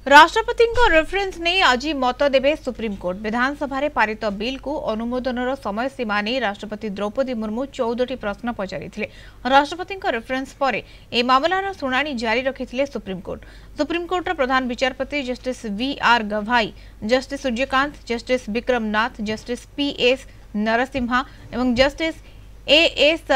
राष्ट्रपति रेफरेन्स नहीं आज मत देवे सुप्रीमकोर्ट विधानसभा रे पारित बिल को अनुमोदन समय सीमा नहीं राष्ट्रपति द्रौपदी मुर्मू 14टी प्रश्न पचारि राष्ट्रपति रेफरेन्स पर ए मामलार शुणाणी जारी रखिथिले सुप्रीमकोर्टर प्रधान विचारपति जस्टिस वी.आर. गवाई, जस्टिस सूर्यकांत, जस्टिस विक्रम नाथ, जस्टिस पी.एस. नरसिम्हा एवं जस्टिस ए.एस.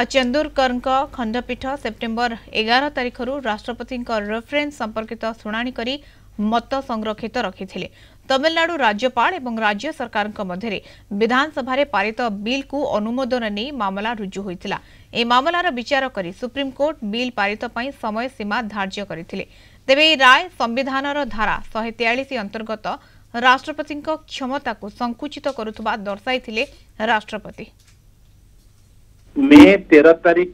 चंदूरकर खंडपीठ सेप्टेम्बर 11 तारिख राष्ट्रपति रेफरेन्स संपर्कित शुणाणी करी मत संरक्षित रखिथिले। तमिलनाडु राज्यपाल एवं राज्य सरकार मध्य विधानसभा पारित बिल को अनुमोदन नहीं मामला रुजु होइतिला। ए मामलार विचार करी सुप्रीमकोर्ट बिल पारित पई समय सीमा धार्य करथिले। तेबे राय संविधान धारा 143 अंतर्गत राष्ट्रपति क्षमता को संकुचित करुथबा दर्शाइथिले राष्ट्रपति। मे 13 तारीख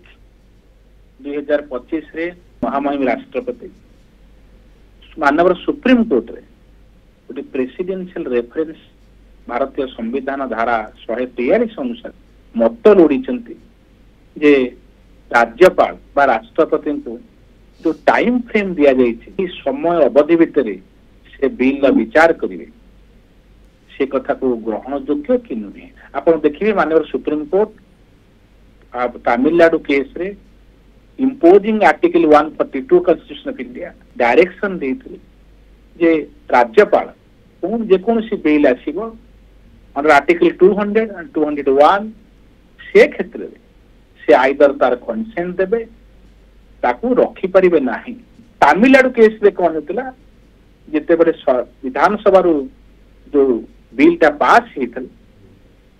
2025 रे महामहिम राष्ट्रपति मानव सुप्रीम कोर्ट रे गोटे प्रेसिडेंशियल रेफरेंस भारतीय संविधान धारा 143 अनुसार मत लोड़ी जे राज्यपाल बा राष्ट्रपति को जो टाइम फ्रेम दिया जाइए समय अवधि भितर से बिल विचार करेंगे से कथा को ग्रहण योग्य कि नुहे। आप देखिए मानव सुप्रीम कोर्ट तमिलनाडु केस रे imposing article 142 constitution of India direction देथिले जे राज्यपाल कोन जे कोनसी बिल आसीबो अंडर आर्टिकल 200 एंड 201 से क्षेत्र रे से आइदर तार कंसेंट देबे ताकू रखी परिबे नाही। तमिलनाडु केस रे कोन होतला जेते बडे विधानसभा रो जो बिलटा पास हेतल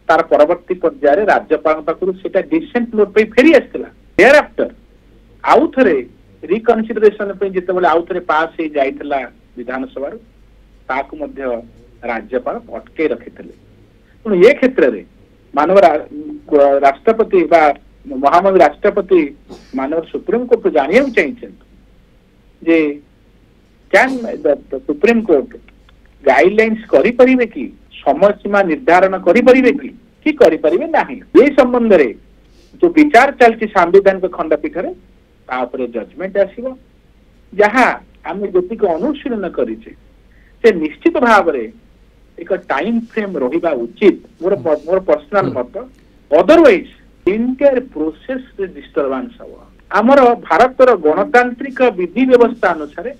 तार परवर्ती पर्याय राज्यपाल पाखु सेटा डिसेंट नोट पे फेरी आसला। देयर आफ्टर आउ थरे रिकन्सिडरेशन पे जेते बेले आउ थरे पास हे जाइतला विधानसभा रो ताकु मध्य राज्यपाल अटके रखितले। पण ये क्षेत्र रे मानव राष्ट्रपति बा महामहिम राष्ट्रपति मानव सुप्रीम कोर्ट जानिया चाहिए जे can the supreme court guidelines करि परिबे कि समय सीमा निर्धारण करि परिबे कि करि परिबे नाही। ये संबंध रे जो विचार चलती संविधान खंडपीठ रे तापरे जजमेंट आसीबो जहां आमे जति को अनुशीलन करिचे से निश्चित भाव रे एक टाइम फ्रेम रहिबा उचित मोर पर्सनल मत। अदरवाइज इंटायर प्रोसेस रे डिस्टर्बेंस हो हमर भारतर गणतांत्रिक विधि व्यवस्था अनुसार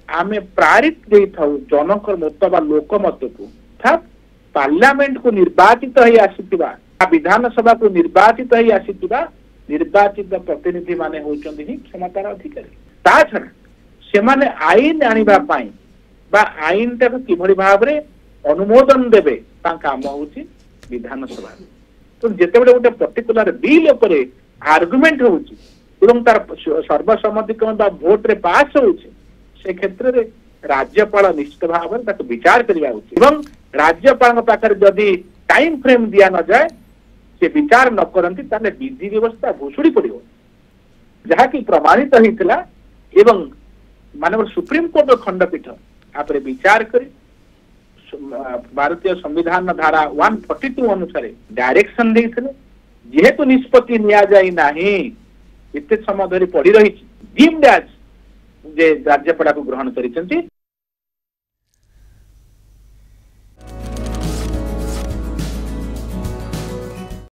आमे प्रायोरिटी दे थाउ जनकर मत बा लोक मत को था पार्लियामेंट को निर्वाचित ही आसीतिबा विधानसभा को निर्वाचित ही आसीतिबा निर्वाचित प्रतिनिधि माने होचंदी ही क्षमतार अधिकारी। ता छना से माने आईन आनिबा पाई बा आईन ता किभଳି भाबरे अनुमोदन देबे ता काम होची विधानसभा। तो जेते बेले गोटे पर्टिकुलर बिल उपरे आर्गुमेंट होची एवं तार सर्वसम्मति क्रम बा वोट रे पास होची से क्षेत्र रे राज्यपाल निश्चित भाव में विचार करवा उचित एवं राज्यपाल पाखे जदि टाइम फ्रेम दिया न जाए से विचार न करती ताले विधि व्यवस्था भूषुड़ी पड़ो जहाँकि प्रमाणित होता एवं मानव सुप्रीम कोर्ट खंडपीठ आप विचार कर भारतीय संविधान धारा 142 अनुसार डायरेक्शन देते जेहेतु निष्पत्ति निया जाई नाही इतने समय धरी पड़ी रही डीम्ड एज जे राज्यपाल को ग्रहण करिसेंती।